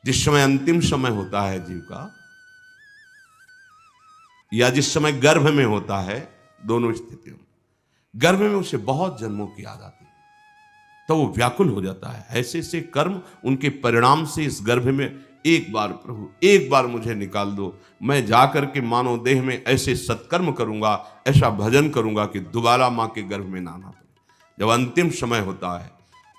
जिस समय अंतिम समय होता है जीव का, या जिस समय गर्भ में होता है, दोनों स्थितियों में, गर्भ में उसे बहुत जन्मों की याद आती है, तो वो व्याकुल हो जाता है। ऐसे ऐसे कर्म उनके परिणाम से इस गर्भ में, एक बार प्रभु एक बार मुझे निकाल दो, मैं जाकर के मानव देह में ऐसे सत्कर्म करूंगा, ऐसा भजन करूंगा कि दोबारा मां के गर्भ में ना आना पड़े। जब अंतिम समय होता है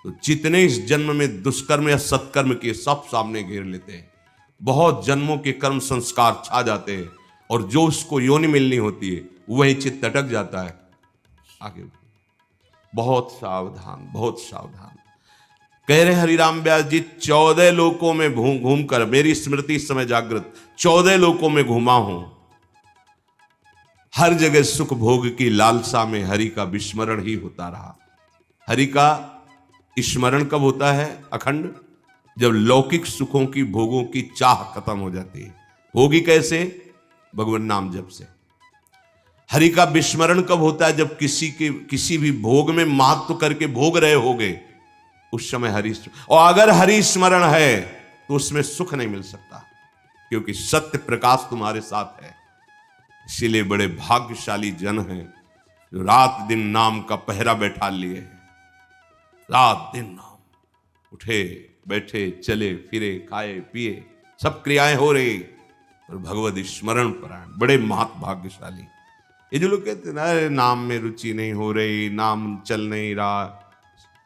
तो जितने इस जन्म में दुष्कर्म या सत्कर्म के सब सामने घेर लेते हैं, बहुत जन्मों के कर्म संस्कार छा जाते हैं, और जो उसको योनि मिलनी होती है वही चित्त अटक जाता है आगे। बहुत सावधान, बहुत सावधान। कह रहे हरिराम व्यास जी, 14 लोकों में घूम कर, मेरी स्मृति इस समय जागृत, 14 लोकों में घूमा हूं, हर जगह सुख भोग की लालसा में हरि का विस्मरण ही होता रहा। हरि का स्मरण कब होता है अखंड? जब लौकिक सुखों की, भोगों की चाह खत्म हो जाती है। होगी कैसे? भगवान नाम जप से। हरि का विस्मरण कब होता है? जब किसी भी भोग में महत्व करके भोग रहे होगे, उस समय हरि, और अगर हरि स्मरण है तो उसमें सुख नहीं मिल सकता, क्योंकि सत्य प्रकाश तुम्हारे साथ है। इसीलिए बड़े भाग्यशाली जन हैं जो रात दिन नाम का पहरा बैठा लिए हैं। रात दिन नाम, उठे बैठे चले फिरे खाए पिए सब क्रियाएं हो रही, और भगवत स्मरण परायण, बड़े महत भाग्यशाली। ये जो लोग कहते हैं ना, नाम में रुचि नहीं हो रही, नाम चल नहीं रहा,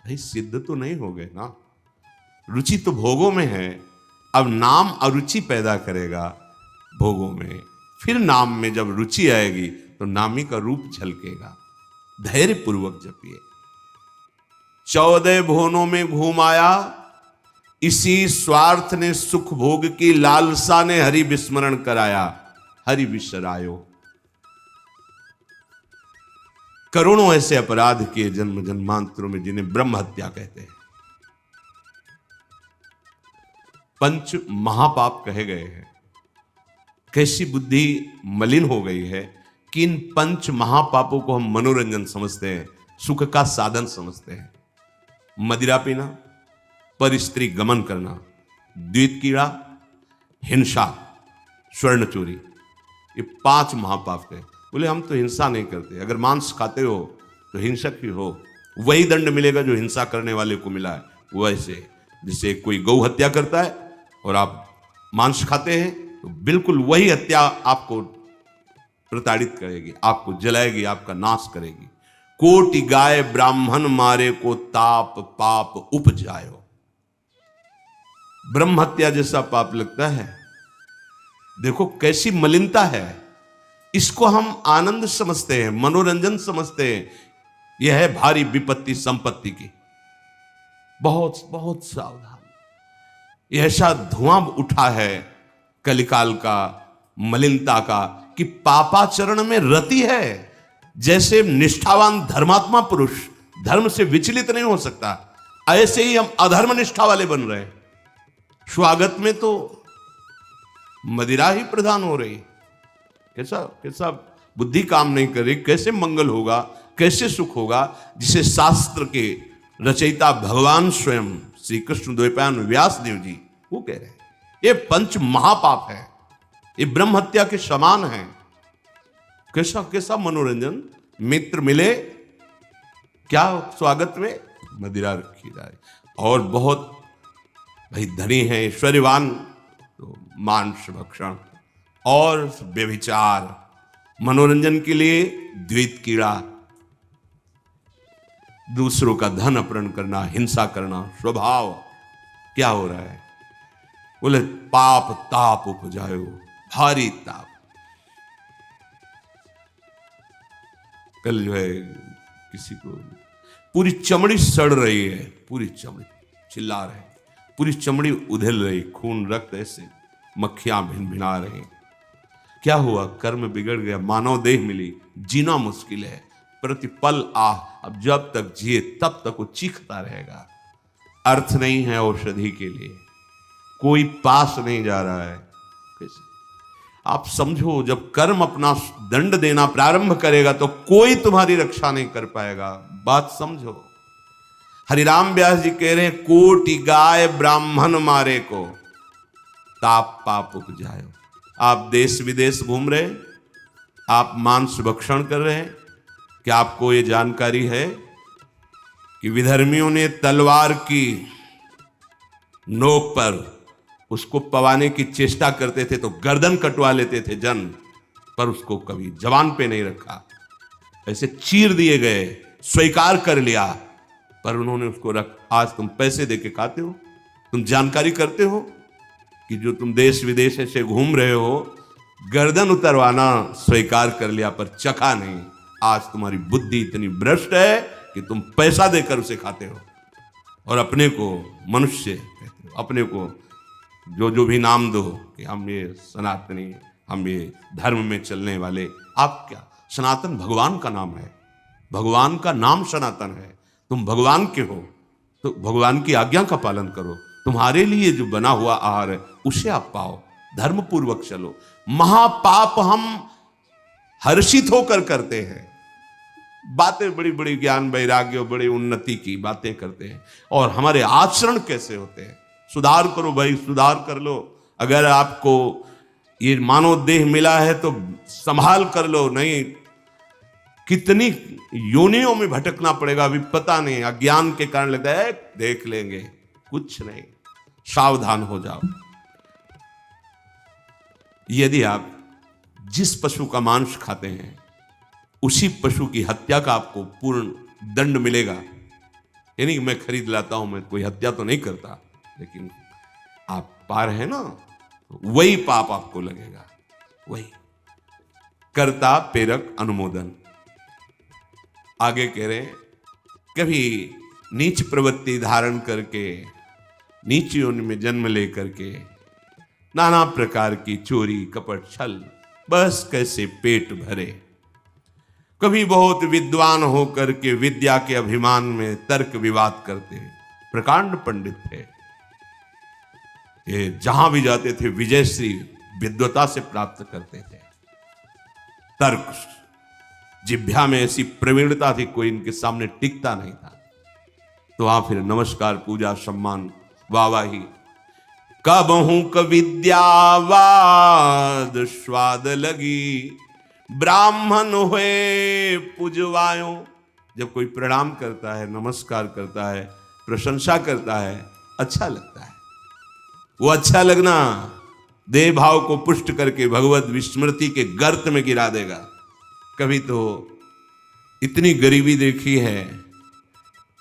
भाई सिद्ध तो नहीं हो गए ना। रुचि तो भोगों में है, अब नाम अरुचि पैदा करेगा भोगों में, फिर नाम में जब रुचि आएगी तो नामी का रूप झलकेगा। धैर्य पूर्वक जपिए। 14 भुवनों में घूम आया, इसी स्वार्थ ने सुख भोग की लालसा ने हरि विस्मरण कराया। हरि विसरायो। करोड़ों ऐसे अपराध किए जन्म जन्मांतरों में, जिन्हें ब्रह्म हत्या कहते हैं, पंच महापाप कहे गए हैं। कैसी बुद्धि मलिन हो गई है कि इन पंच महापापों को हम मनोरंजन समझते हैं, सुख का साधन समझते हैं। मदिरा पीना, पर स्त्री गमन करना, द्वित कीड़ा, हिंसा, स्वर्ण चोरी, ये 5 महापाप है। बोले हम तो हिंसा नहीं करते। अगर मांस खाते हो तो हिंसक ही हो, वही दंड मिलेगा जो हिंसा करने वाले को मिला है। वैसे जैसे कोई गौ हत्या करता है और आप मांस खाते हैं, तो बिल्कुल वही हत्या आपको प्रताड़ित करेगी, आपको जलाएगी, आपका नाश करेगी। कोटि गाय ब्राह्मण मारे को ताप पाप उपजायो। ब्रह्म हत्या जैसा पाप लगता है। देखो कैसी मलिनता है। इसको हम आनंद समझते हैं, मनोरंजन समझते हैं। यह है भारी विपत्ति संपत्ति की। बहुत बहुत सावधान। यह ऐसा धुआं उठा है कलिकाल का, मलिनता का, कि पापाचरण में रति है। जैसे निष्ठावान धर्मात्मा पुरुष धर्म से विचलित नहीं हो सकता, ऐसे ही हम अधर्म निष्ठा वाले बन रहे हैं। स्वागत में तो मदिरा ही प्रधान हो रही। कैसा कैसा बुद्धि काम नहीं कर रही। कैसे मंगल होगा, कैसे सुख होगा, जिसे शास्त्र के रचयिता भगवान स्वयं श्री कृष्ण द्वैपायन व्यास देव जी वो कह रहे हैं। ये पंच महापाप है, ये ब्रह्म हत्या के समान है। कैसा कैसा मनोरंजन। मित्र मिले, क्या स्वागत में मदिरा रखी जाए, और बहुत भाई धनी है, ऐश्वर्यवान, तो मांस भक्षण और व्यभिचार, मनोरंजन के लिए द्वैत कीड़ा, दूसरों का धन अपहरण करना, हिंसा करना स्वभाव। क्या हो रहा है? बोले पाप ताप उपजायो, भारी ताप। कल जो है किसी को पूरी चमड़ी सड़ रही है, पूरी चमड़ी, चिल्ला रहे, पूरी चमड़ी उधेल रही, खून रक्त ऐसे मक्खियां भिनभिना रही। क्या हुआ? कर्म बिगड़ गया, मानव देह मिली, जीना मुश्किल है, प्रतिपल आह। अब जब तक जिए तब तक वो चीखता रहेगा। अर्थ नहीं है औषधि के लिए, कोई पास नहीं जा रहा है। कैसे आप समझो, जब कर्म अपना दंड देना प्रारंभ करेगा तो कोई तुम्हारी रक्षा नहीं कर पाएगा। बात समझो। हरिराम व्यास जी कह रहे हैं, कोटि गाय ब्राह्मण मारे को, ताप पाप उपजायो। आप देश विदेश घूम रहे, आप मांस भक्षण कर रहे हैं, क्या आपको ये जानकारी है कि विधर्मियों ने तलवार की नोक पर उसको पवाने की चेष्टा करते थे तो गर्दन कटवा लेते थे जन, पर उसको कभी जबान पे नहीं रखा, ऐसे चीर दिए गए, स्वीकार कर लिया, पर उन्होंने उसको रख। आज तुम पैसे देके खाते हो, तुम जानकारी करते हो कि जो तुम देश विदेश से घूम रहे हो, गर्दन उतरवाना स्वीकार कर लिया पर चखा नहीं। आज तुम्हारी बुद्धि इतनी भ्रष्ट है कि तुम पैसा देकर उसे खाते हो और अपने को मनुष्य कहते हो, अपने को जो जो भी नाम दो कि हम ये सनातनी, हम ये धर्म में चलने वाले। आप क्या, सनातन भगवान का नाम है, भगवान का नाम सनातन है, तुम भगवान के हो तो भगवान की आज्ञा का पालन करो। तुम्हारे लिए जो बना हुआ आहार है उसे आप पाओ, धर्म पूर्वक चलो। महापाप हम हर्षित होकर करते हैं, बातें बड़ी बड़ी ज्ञान वैराग्य बड़ी उन्नति की बातें करते हैं, और हमारे आचरण कैसे होते हैं। सुधार करो भाई, सुधार कर लो। अगर आपको ये मानव देह मिला है तो संभाल कर लो, नहीं कितनी योनियों में भटकना पड़ेगा अभी पता नहीं। अज्ञान के कारण लगता है देख लेंगे, कुछ नहीं, सावधान हो जाओ। यदि आप जिस पशु का मांस खाते हैं उसी पशु की हत्या का आपको पूर्ण दंड मिलेगा। यानी कि मैं खरीद लाता हूं, मैं कोई हत्या तो नहीं करता, लेकिन आप पा रहे हैं ना, वही पाप आपको लगेगा, वही। कर्ता प्रेरक अनुमोदन। आगे कह रहे हैं, कभी नीच प्रवृत्ति धारण करके, नीच योनि में जन्म लेकर के नाना प्रकार की चोरी कपट छल, बस कैसे पेट भरे। कभी बहुत विद्वान होकर के विद्या के अभिमान में तर्क विवाद करते, प्रकांड पंडित थे, ये जहां भी जाते थे विजयश्री विद्वता से प्राप्त करते थे। तर्क, जिह्वा में ऐसी प्रवीणता थी, कोई इनके सामने टिकता नहीं था। तो वहां फिर नमस्कार, पूजा, सम्मान, वाहवाही। कबहू क विद्यावाद स्वाद लगी, ब्राह्मण हुए पूजवायो। जब कोई प्रणाम करता है, नमस्कार करता है, प्रशंसा करता है, अच्छा लगता है। वो अच्छा लगना देह भाव को पुष्ट करके भगवत विस्मृति के गर्त में गिरा देगा। कभी तो इतनी गरीबी देखी है,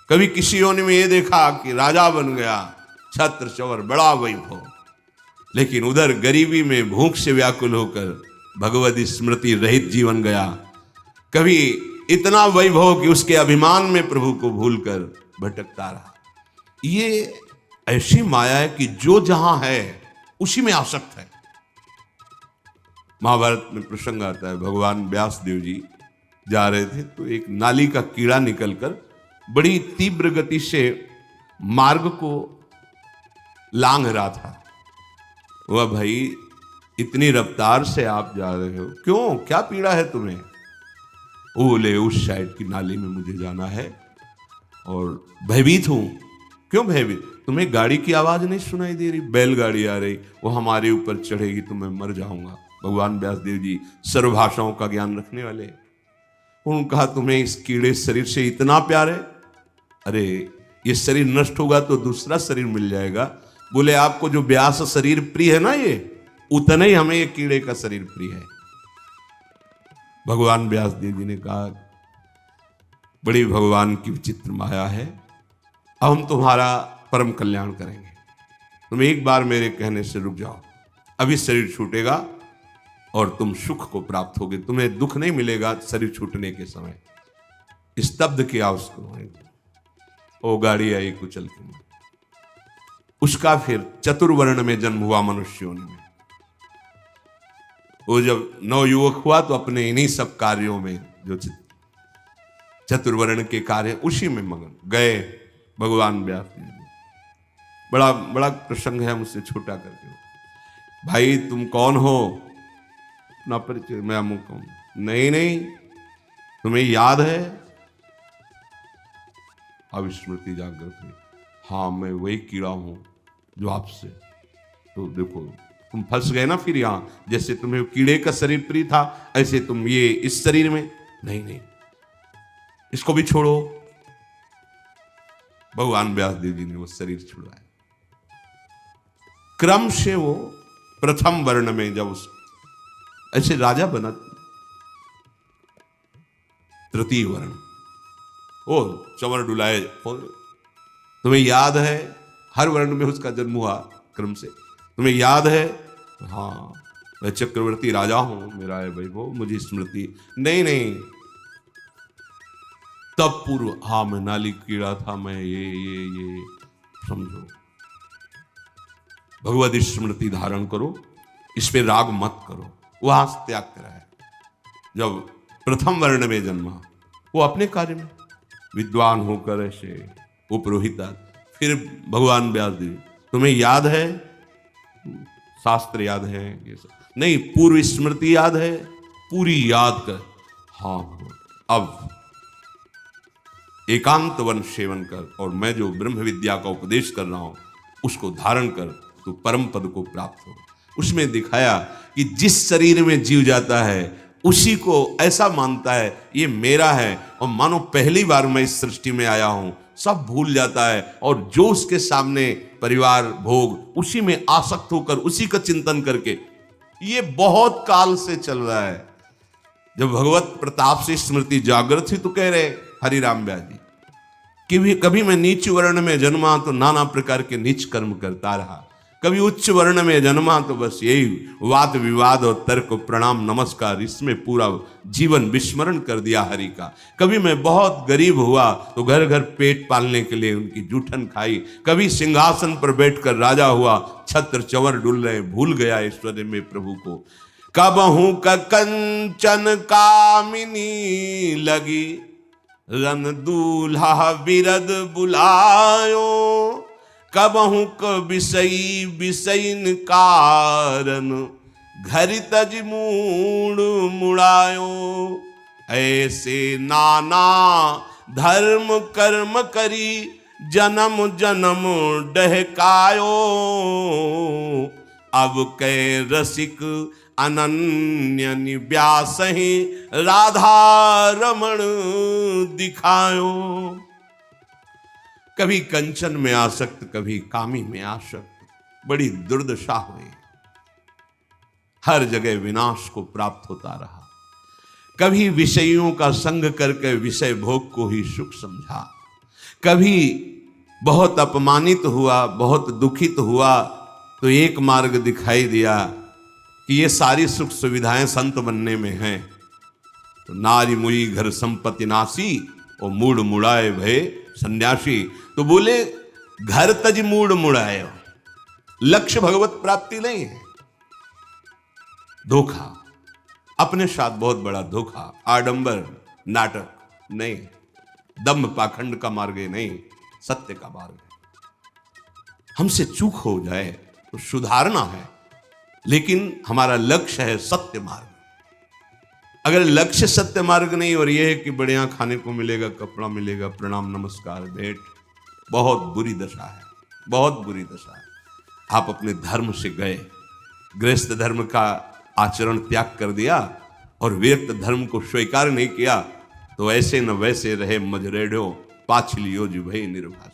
कभी किसी योनि में ये देखा कि राजा बन गया, छत्र चवर बड़ा वैभव, लेकिन उधर गरीबी में भूख से व्याकुल होकर भगवत स्मृति रहित जीवन गया। कभी इतना वैभव कि उसके अभिमान में प्रभु को भूलकर भटकता रहा। ये ऐसी माया है कि जो जहां है उसी में आसक्त है। महाभारत में प्रसंग आता है, भगवान व्यास देव जी जा रहे थे तो एक नाली का कीड़ा निकलकर बड़ी तीव्र गति से मार्ग को लांघ रहा था। वह भाई इतनी रफ्तार से आप जा रहे हो, क्यों, क्या पीड़ा है तुम्हें? बोले उस साइड की नाली में मुझे जाना है और भयभीत हूं। क्यों भयभीत? तुम्हें गाड़ी की आवाज नहीं सुनाई दे रही? बैलगाड़ी आ रही, वो हमारे ऊपर चढ़ेगी तो मैं मर जाऊंगा। भगवान व्यासदेव जी सर्व भाषाओं का ज्ञान रखने वाले, उन्होंने कहा तुम्हें इस कीड़े शरीर से इतना प्यार है? अरे ये शरीर नष्ट होगा तो दूसरा शरीर मिल जाएगा। बोले आपको जो व्यास शरीर प्रिय है ना, ये उतना ही हमें ये कीड़े का शरीर प्रिय है। भगवान व्यासदेव जी ने कहा बड़ी भगवान की विचित्र माया है, अब हम तुम्हारा परम कल्याण करेंगे। तुम एक बार मेरे कहने से रुक जाओ, अभी शरीर छूटेगा और तुम सुख को प्राप्त होगे, तुम्हें दुख नहीं मिलेगा शरीर छूटने के समय। स्तब्ध किया उसको, ओ गाड़ी आई कुचल के। उसका फिर चतुर्वर्ण में जन्म हुआ मनुष्यों में। वो जब नवयुवक हुआ तो अपने इन्हीं सब कार्यों में, जो चतुर्वर्ण के कार्य, उसी में मगन गए भगवान व्यास जी। बड़ा बड़ा प्रसंग है, मुझसे छोटा करके। भाई तुम कौन हो? ना परिचय, मैं अमुक हूं। नहीं नहीं, तुम्हें याद है? अब स्मृति जागृत हुई, हाँ मैं वही कीड़ा हूं जो आपसे। तो देखो तुम फंस गए ना फिर यहां, जैसे तुम्हें कीड़े का शरीर प्रिय था ऐसे तुम ये इस शरीर में, नहीं नहीं इसको भी छोड़ो। भगवान व्यास देव जी ने वो शरीर छुड़वाया। क्रम से वो प्रथम वर्ण में जब ऐसे राजा बना, तृतीय वर्ण ओ चवर डुलाए। तुम्हें याद है हर वर्ण में उसका जन्म हुआ क्रम से, तुम्हें याद है? हाँ मैं चक्रवर्ती राजा हूं, मेरा है भाई वो, मुझे स्मृति नहीं नहीं तब पूर्व, हाँ मैं नाली कीड़ा था, मैं ये समझो। भगवत स्मृति धारण करो, इस पे राग मत करो। वहां से त्याग करा है। जब प्रथम वर्ण में जन्मा वो अपने कार्य में विद्वान होकर ऐसे वो पुरोहिता, फिर भगवान व्यास देव, तुम्हें याद है शास्त्र याद है ये सब नहीं, पूर्व स्मृति याद है, पूरी याद कर। हाँ अब एकांत वन सेवन कर और मैं जो ब्रह्म विद्या का उपदेश कर रहा हूं उसको धारण कर, तो परम पद को प्राप्त हो। उसमें दिखाया कि जिस शरीर में जीव जाता है उसी को ऐसा मानता है ये मेरा है, और मानो पहली बार मैं इस सृष्टि में आया हूं, सब भूल जाता है और जो उसके सामने परिवार भोग उसी में आसक्त होकर उसी का चिंतन करके, ये बहुत काल से चल रहा है। जब भगवत प्रताप से स्मृति जागृत हुई तो कह रहे हरिराम व्यास जी कि कभी मैं नीच वर्ण में जन्मा तो नाना प्रकार के नीच कर्म करता रहा, कभी उच्च वर्ण में जन्मा तो बस यही वाद विवाद और तर्क प्रणाम नमस्कार, इसमें पूरा जीवन विस्मरण कर दिया हरि का। कभी मैं बहुत गरीब हुआ तो घर घर पेट पालने के लिए उनकी जूठन खाई, कभी सिंहासन पर बैठकर राजा हुआ, छत्र चवर डुल रहे, भूल गया ऐश्वर्य में प्रभु को। कबहू का कंचन कामिनी लगी, रन दूल्हा बिरद बुलायो, कबहू क विषयी विषयन कारण, घरि तज मूड मुड़ायो। ऐसे नाना धर्म कर्म करी, जन्म जन्म डहकायो, अब कै रसिक अनन्य निव्यास ही राधा रमण दिखायो। कभी कंचन में आसक्त, कभी कामी में आसक्त, बड़ी दुर्दशा हुई, हर जगह विनाश को प्राप्त होता रहा। कभी विषयों का संग करके विषय भोग को ही सुख समझा, कभी बहुत अपमानित हुआ, बहुत दुखित हुआ तो एक मार्ग दिखाई दिया कि ये सारी सुख सुविधाएं संत बनने में हैं। तो नारी मुई घर संपत्ति नासी और मूड मुड़ाए भय सन्यासी। तो बोले घर तज मूड मुड़ाए, लक्ष्य भगवत प्राप्ति नहीं है, धोखा, अपने साथ बहुत बड़ा धोखा, आडंबर नाटक नहीं, दम्भ पाखंड का मार्ग नहीं, सत्य का मार्ग है। हमसे चूक हो जाए तो सुधारना है, लेकिन हमारा लक्ष्य है सत्य मार्ग। अगर लक्ष्य सत्य मार्ग नहीं और यह है कि बढ़िया खाने को मिलेगा, कपड़ा मिलेगा, प्रणाम नमस्कार भेंट, बहुत बुरी दशा है, बहुत बुरी दशा है। आप अपने धर्म से गए, गृहस्थ धर्म का आचरण त्याग कर दिया और व्यक्त धर्म को स्वीकार नहीं किया, तो ऐसे न वैसे रहे मजरेढ़ो, पाछलियो जी भई निर्भाष।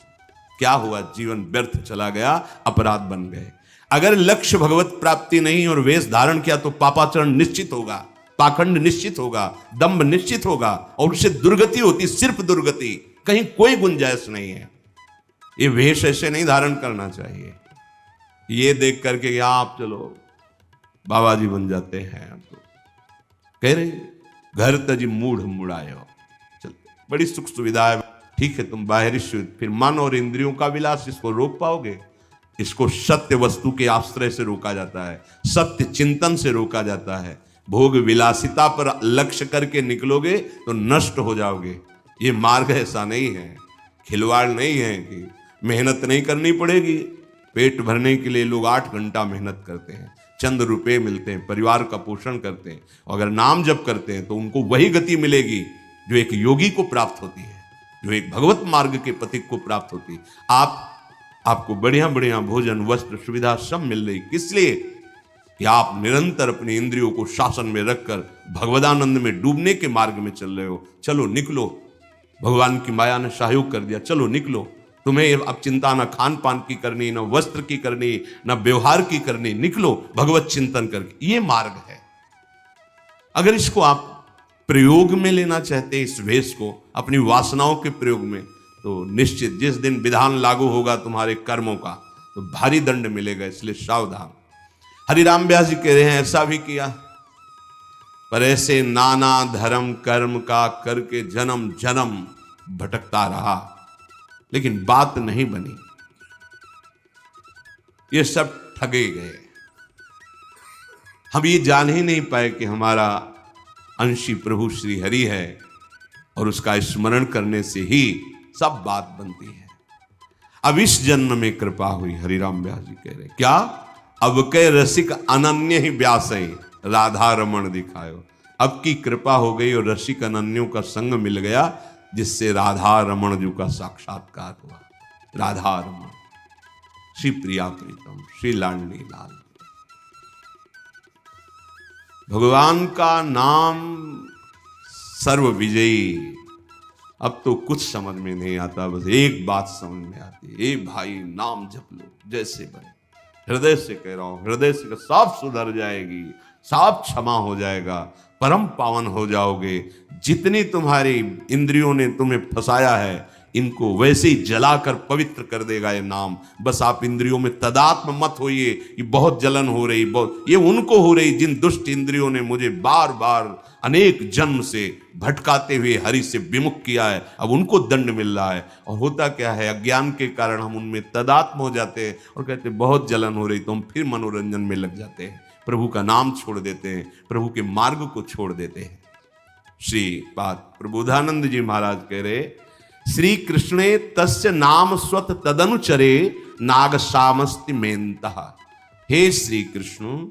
क्या हुआ? जीवन व्यर्थ चला गया, अपराध बन गए। अगर लक्ष्य भगवत प्राप्ति नहीं और वेश धारण किया तो पापाचरण निश्चित होगा, पाखंड निश्चित होगा, दंभ निश्चित होगा और उससे दुर्गति होती, सिर्फ दुर्गति, कहीं कोई गुंजाइश नहीं है। ये वेश ऐसे नहीं धारण करना चाहिए। ये देख करके यहां आप चलो बाबा जी बन जाते हैं, तो कह रहे घर तजी मूढ़ मुड़ायो, चल बड़ी सुख सुविधा है, ठीक है तुम बाहरी फिर मन और इंद्रियों का विलास, इसको रोक पाओगे? इसको सत्य वस्तु के आश्रय से रोका जाता है, सत्य चिंतन से रोका जाता है। भोग विलासिता पर लक्ष्य करके निकलोगे तो नष्ट हो जाओगे। ये मार्ग ऐसा नहीं है, खिलवाड़ नहीं है कि मेहनत नहीं करनी पड़ेगी। पेट भरने के लिए लोग 8 घंटा मेहनत करते हैं, चंद रुपए मिलते हैं, परिवार का पोषण करते हैं, अगर नाम जप करते हैं तो उनको वही गति मिलेगी जो एक योगी को प्राप्त होती है, जो एक भगवत मार्ग के पथिक को प्राप्त होती है। आपको बढ़िया बढ़िया भोजन वस्त्र सुविधा सब मिल रही, किस लिए? कि आप निरंतर अपने इंद्रियों को शासन में रखकर भगवदानंद में डूबने के मार्ग में चल रहे हो। चलो निकलो, भगवान की माया ने सहयोग कर दिया, चलो निकलो। तुम्हें अब चिंता न खान पान की करनी, न वस्त्र की करनी, न व्यवहार की करनी, निकलो भगवत चिंतन करके। ये मार्ग है। अगर इसको आप प्रयोग में लेना चाहते हैं, इस वेश को अपनी वासनाओं के प्रयोग में, तो निश्चित जिस दिन विधान लागू होगा तुम्हारे कर्मों का, तो भारी दंड मिलेगा। इसलिए सावधान। हरिराम व्यास जी कह रहे हैं ऐसा भी किया, पर ऐसे नाना धर्म कर्म का करके जन्म जन्म भटकता रहा, लेकिन बात नहीं बनी। ये सब ठगे गए। हम ये जान ही नहीं पाए कि हमारा अंशी प्रभु श्री हरि है, और उसका स्मरण करने से ही सब बात बनती है। अब इस जन्म में कृपा हुई। हरिराम व्यास जी कह रहे क्या, अब के रसिक अनन्य ही व्यास है, राधा रमण दिखायो। अब की कृपा हो गई और रसिक अनन्यों का संग मिल गया, जिससे राधा रमण जी का साक्षात्कार हुआ। राधा रमण, श्री प्रिया प्रीतम, श्री लाडली लाल। भगवान का नाम सर्व विजयी। अब तो कुछ समझ में नहीं आता, बस एक बात समझ में आती है, ए भाई नाम जप लो जैसे बने। हृदय से कह रहा हूं, हृदय से साफ सुधर जाएगी, साफ क्षमा हो जाएगा, परम पावन हो जाओगे। जितनी तुम्हारी इंद्रियों ने तुम्हें फंसाया है, इनको वैसे ही जलाकर पवित्र कर देगा ये नाम। बस आप इंद्रियों में तदात्म मत होइए। ये बहुत जलन हो रही, बहुत ये उनको हो रही जिन दुष्ट इंद्रियों ने मुझे बार बार अनेक जन्म से भटकाते हुए हरि से विमुख किया है। अब उनको दंड मिल रहा है। और होता क्या है, अज्ञान के कारण हम उनमें तदात्म हो जाते हैं और कहते हैं बहुत जलन हो रही, तो हम फिर मनोरंजन में लग जाते हैं, प्रभु का नाम छोड़ देते हैं, प्रभु के मार्ग को छोड़ देते हैं। श्री बात प्रबोधानंद जी महाराज कह रहे, श्री कृष्णे तस्य नाम स्वत तदनुचरे नागसामस्ति मेन्तः। हे श्री कृष्ण,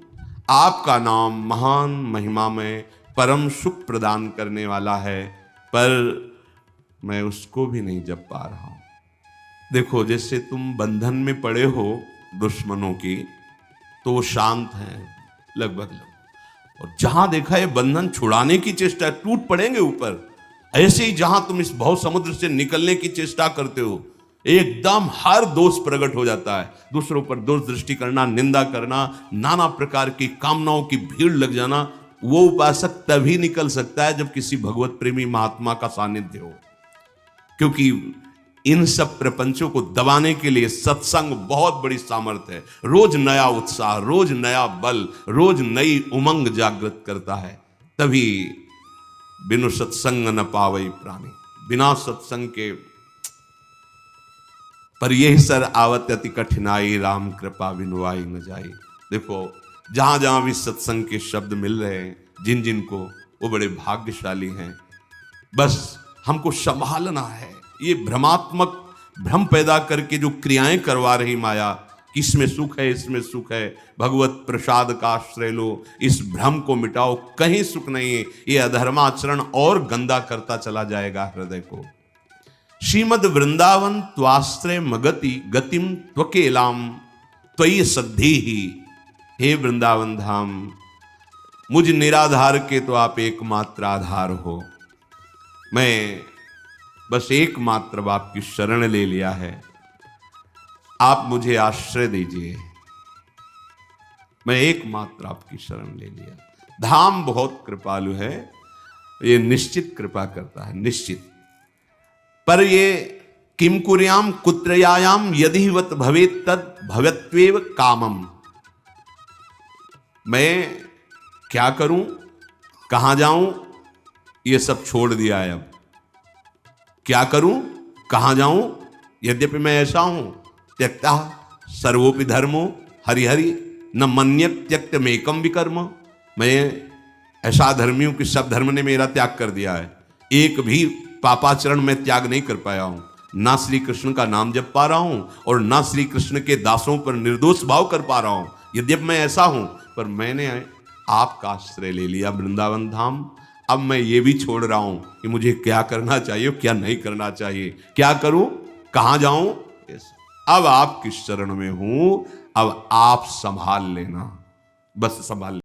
आपका नाम महान महिमा में परम सुख प्रदान करने वाला है, पर मैं उसको भी नहीं जप पा रहा हूं। देखो, जैसे तुम बंधन में पड़े हो दुश्मनों की, तो वो शांत हैं लगभग, और जहां देखा ये बंधन छुड़ाने की चेष्टा, टूट पड़ेंगे ऊपर। ऐसे ही जहां तुम इस भव समुद्र से निकलने की चेष्टा करते हो, एकदम हर दोष प्रकट हो जाता है। दूसरों पर दोष दृष्टि करना, निंदा करना, नाना प्रकार की कामनाओं की भीड़ लग जाना, वो उपासक तभी निकल सकता है जब किसी भगवत प्रेमी महात्मा का सानिध्य हो। क्योंकि इन सब प्रपंचों को दबाने के लिए सत्संग बहुत बड़ी सामर्थ्य है। रोज नया उत्साह, रोज नया बल, रोज नई उमंग जागृत करता है। तभी बिनु सत्संग न पावई प्राणी, बिना सत्संग के पर यही सर आवत अति कठिनाई, राम कृपा बिनु आई न जाई। देखो, जहां जहां भी सत्संग के शब्द मिल रहे हैं जिन जिन को, वो बड़े भाग्यशाली हैं। बस हमको संभालना है। ये भ्रमात्मक भ्रम पैदा करके जो क्रियाएं करवा रही माया, इसमें सुख है, इसमें सुख है, भगवत प्रसाद का आश्रय लो, इस भ्रम को मिटाओ, कहीं सुख नहीं है। ये अधर्माचरण और गंदा करता चला जाएगा हृदय को। श्रीमद वृंदावन त्वाश्रय मगति गतिम त्वकेलाम त्वयि सद्धि ही। हे वृंदावन धाम, मुझ निराधार के तो आप एकमात्र आधार हो। मैं बस एकमात्र आपकी शरण ले लिया है, आप मुझे आश्रय दीजिए। मैं एकमात्र आपकी शरण ले लिया। धाम बहुत कृपालु है, ये निश्चित कृपा करता है, निश्चित। पर ये किम कुर्याम कुत्रयायाम यदिवत भवेत तद भवत्वेव कामम। मैं क्या करूं, कहां जाऊं, ये सब छोड़ दिया है। अब क्या करूं, कहां जाऊं, यद्यपि मैं ऐसा हूं, त्यक्ता सर्वोपि धर्मो हरिहरि न मन्यत त्यक्त मेकम विकर्म। मैं ऐसा धर्मी हूं कि सब धर्म ने मेरा त्याग कर दिया है, एक भी पापाचरण में त्याग नहीं कर पाया हूं। ना श्री कृष्ण का नाम जप पा रहा हूं और ना श्री कृष्ण के दासों पर निर्दोष भाव कर पा रहा हूं। यद्यपि मैं ऐसा हूं, पर मैंने आपका आश्रय ले लिया वृंदावन धाम। अब मैं ये भी छोड़ रहा हूं कि मुझे क्या करना चाहिए, क्या नहीं करना चाहिए, क्या करूं, कहां जाऊं। अब आपकी शरण में हूं, अब आप संभाल लेना। बस संभाल